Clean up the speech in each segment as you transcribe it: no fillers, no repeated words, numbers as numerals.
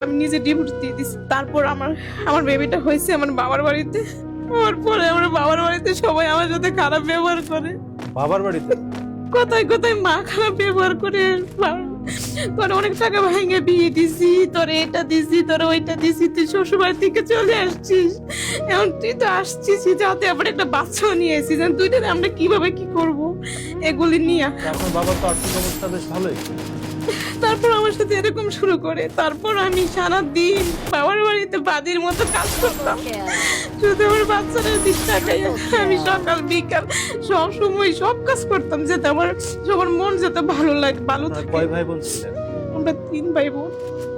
আমি নিজে ডিভোর্স দিয়ে দিছি। তারপর আমার আমার বেবিটা হয়েছে আমার বাবার বাড়িতে। হওয়ার পরে আমার বাবার বাড়িতে সবাই আমার সাথে খারাপ ব্যবহার করে। বাবার বাড়িতে? কোথায় কোথায় মা খারাপ ব্যবহার করে। তোর অনেক টাকা ভেঙে বিয়ে দিছি, তোর এটা দিছি, তোর ওইটা দিছি, তুই শ্বশুরবাড়ি থেকে চলে আসছিস, এখন তুই তো আসছিস যাতে আবার একটা বাচ্চাও নিয়ে এসেছিস, দুইটাতে আমরা কিভাবে কি করব এগুলি নিয়ে। আপনার বাবার তো আর্থিক অবস্থা বেশ ভালোই। তারপর আমার সাথে এরকম শুরু করে। তারপর আমি সারাদিন বাবার বাড়িতে বাদির মতো কাজ করতাম, শুধু আমার বাচ্চারা দিক তাকাই। আমি সকাল বিকাল সব সময় সব কাজ করতাম যাতে আমার সবার মন যাতে ভালো লাগে। ভালো আপনার থাকে। কয় ভাই বোন ছিলেন? আমরা 3 ভাই বোন।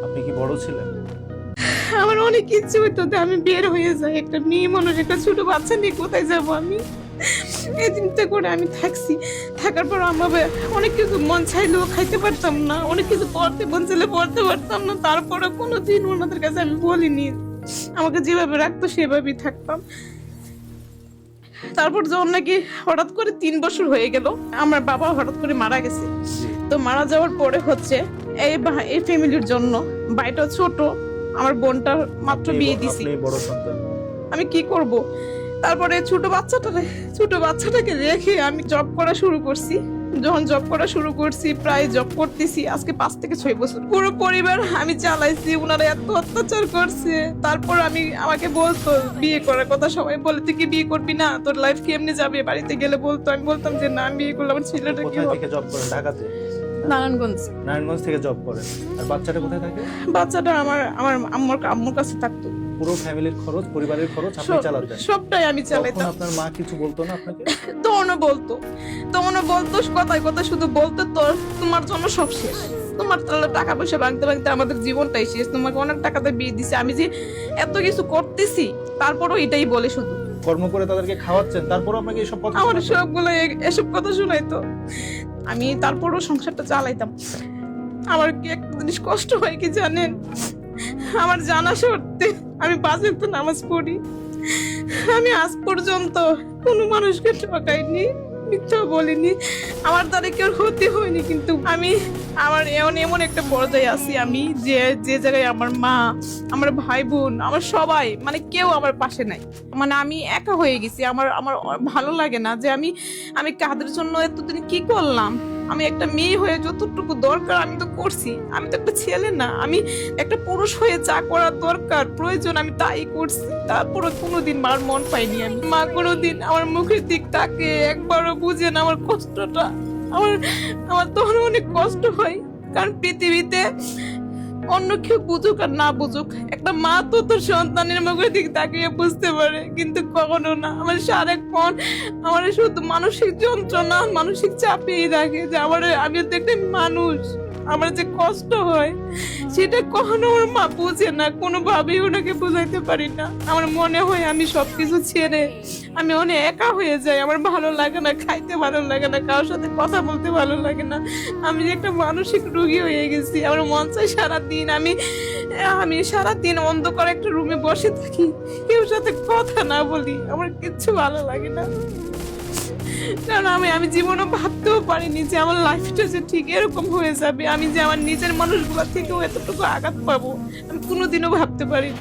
আপনি কি বড় ছিলেন? আমার অনেক ইচ্ছে হইতো যে আমি বের হয়ে যাই, একটা মেয়ে মানুষ একটা ছোট বাচ্চা নিয়ে কোথায় যাব আমি। এই চিন্তা করে আমি থাকছি। থাকার পর আমার অনেক কিছু মন চাইলেও খাইতে পারতাম না, অনেক কিছু পড়তে মন চাইলে পড়তে পারতাম না। তারপরে কোনোদিন ওনাদের কাছে আমি বলিনি, আমাকে যেভাবে রাখতো সেভাবেই থাকতাম। তারপর যখন নাকি হঠাৎ করে 3 বছর হয়ে গেল, আমার বাবা হঠাৎ করে মারা গেছে। তো মারা যাওয়ার পরে হচ্ছে এই ফ্যামিলির জন্য, ভাইটা ছোট, আমার বোনটা মাত্র বিয়ে দিছি, আপনি বড় সন্তান। আমি কি করব। তারপরে ছোট বাচ্চাটাকে রেখে আমি জব করা শুরু করছি। যখন জব করা শুরু করছি, প্রায় জব করতেছি আজকে 5 থেকে 6 বছর। পুরো পরিবার আমি চালাইছি, ওনারা এত অত্যাচার করছে। তারপর আমাকে বলতো বিয়ে করার কথা, সবাই বলে তুই কি বিয়ে করবি না, তোর লাইফ কেমনে যাবে, বাড়িতে গেলে বলতো। আমি বলতাম যে না, আমি বিয়ে করলে আমার ছেলেটা কি কোথায় হবে। থেকে জব করেন? ঢাকাতে? নারায়ণগঞ্জ। নারায়ণগঞ্জ থেকে জব করেন। আর বাচ্চাটা কোথায় থাকে? বাচ্চাটা আমার আমার আম্মুর কাছে থাকতো। পুরো ফ্যামিলির খরচ, পরিবারের খরচ আপনি চালাতেন? সবটাই আমি তখন চালাইতাম। আপনার মা কিছু বলতো না আপনাকে? তখনও বলতো কথায় কথা শুধু বলতো, তোমার জন্য সব শেষ, তোমার তাহলে টাকা পয়সা ভাঙতে ভাঙতে আমাদের জীবনটাই শেষ, তোমাকে অনেক টাকাতে বিয়ে দিছে, আমি যে এত কিছু করতেছি তারপরও এটাই বলে শুধু। কর্ম করে তাদেরকে খাওয়াচ্ছেন, তারপর আপনাকে এইসব কথা আমার শোনাতো? সবগুলো এসব কথা শোনাইতো। আমি তারপরও সংসারটা চালাইতাম। আমার কি একটা জিনিস কষ্ট হয় কি জানেন, আমার জানা সত্ত্বে আমি 5 ওয়াক্ত নামাজ পড়ি। আমি আজ পর্যন্ত কোনো মানুষকে ঠকাইনি, মিথ্যা বলিনি, আমার দ্বারা কেউ ক্ষতি হয়নি। কিন্তু আমার এমন একটা পর্যায়ে আছি আমি, যে জায়গায় আমার মা, আমার ভাই বোন, আমার সবাই, মানে কেউ আমার পাশে নাই। মানে আমি একা হয়ে গেছি। আমার আমার ভালো লাগে না যে আমি কাদের জন্য এতদিন কি করলাম। আমি একটা মেয়ে হয়ে যতটুকু দরকার আমি তো করছি। আমি তো একটা ছেলে না, আমি একটা পুরুষ হয়ে যা করার দরকার প্রয়োজন আমি তাই করছি। তারপরে কোনোদিন মার মন পাইনি আমি। মা কোনোদিন আমার মুখের দিক তাকে একবারও বুঝে না আমার কষ্টটা। আমার আমার তখন অনেক কষ্ট হয়, কারণ পৃথিবীতে অন্য কেউ বুঝুক আর না বুঝুক, একটা মা তো তোর সন্তানের মুখের দিক তাকিয়ে বুঝতে পারে, কিন্তু কখনো না। আমার সারাক্ষণ আমার শুধু মানসিক যন্ত্রণা, মানসিক চাপেই রাখে যে আমি তো একটা মানুষ, আমার যে কষ্ট হয় সেটা কখনো আমার মা বুঝে না, কোনোভাবেই ওনাকে বোঝাইতে পারি না। আমার মনে হয় আমি সবকিছু ছেড়ে আমি অনেক একা হয়ে যাই। আমার ভালো লাগে না, খাইতে ভালো লাগে না, কারোর সাথে কথা বলতে ভালো লাগে না। আমি যে একটা মানসিক রোগী হয়ে গেছি। আমার মন চাই সারাদিন আমি সারাদিন অন্ধকার একটা রুমে বসে থাকি, কেউ সাথে কথা না বলি, আমার কিচ্ছু ভালো লাগে না। কারণ আমি জীবনে ভাবতেও পারিনি যে আমার লাইফটা যে ঠিক এরকম হয়ে যাবে, আমি যে আমার নিজের মানুষগুলোর থেকেও এতটুকু আঘাত পাবো, আমি কোনোদিনও ভাবতে পারিনি।